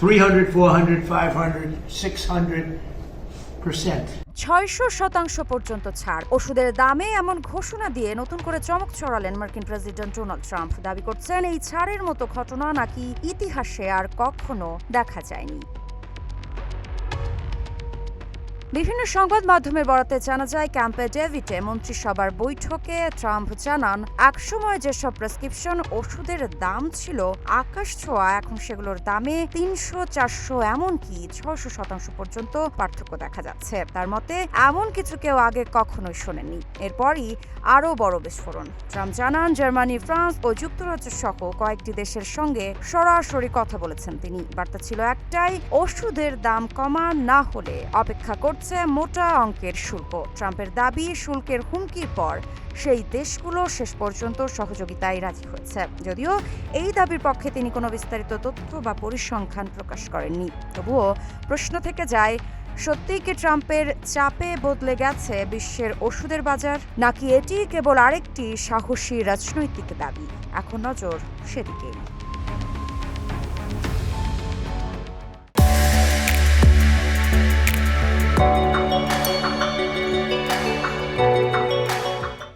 300, 400, 500, 600%. 600% পর্যন্ত ছাড় ওষুধের দামে এমন ঘোষণা দিয়ে নতুন করে চমক ছড়ালেন মার্কিন প্রেসিডেন্ট ডোনাল্ড ট্রাম্প। দাবি করছেন এই ছাড়ের মতো ঘটনা নাকি ইতিহাসে আর কখনো দেখা যায়নি। বিভিন্ন সংবাদ মাধ্যমের বরাতে জানা যায়, ক্যাম্পে ডেভিডে মন্ত্রিসভার বৈঠকে ট্রাম্প জানান, একসময় যেসব প্রেসক্রিপশন ওষুধের দাম ছিল আকাশ ছোঁয়া, এখন সেগুলোর দামে 300, 400, এমনকি 600% পর্যন্ত পার্থক্য দেখা যাচ্ছে। তার মতে এমন কিছু কেউ আগে কখনোই শোনেনি। এরপরই আরও বড় বিস্ফোরণ। ট্রাম্প জানান, জার্মানি, ফ্রান্স ও যুক্তরাজ্য সহ কয়েকটি দেশের সঙ্গে সরাসরি কথা বলেছেন তিনি। বার্তা ছিল একটাই, ওষুধের দাম কমা না হলে অপেক্ষা করছে মোটা অঙ্কের শুল্ক। ট্রাম্পের দাবি, শুল্কের হুমকির পর সেই দেশগুলো শেষ পর্যন্ত সহযোগিতায় রাজি হয়েছে। যদিও এই দাবির পক্ষে তিনি কোনো বিস্তারিত তথ্য বা পরিসংখ্যান প্রকাশ করেননি। তবুও প্রশ্ন থেকে যায়, সত্যিই কি ট্রাম্পের চাপে বদলে গেছে বিশ্বের ওষুধের বাজার, নাকি এটি কেবল আরেকটি সাহসী রাজনৈতিক দাবি? এখন নজর সেদিকেই।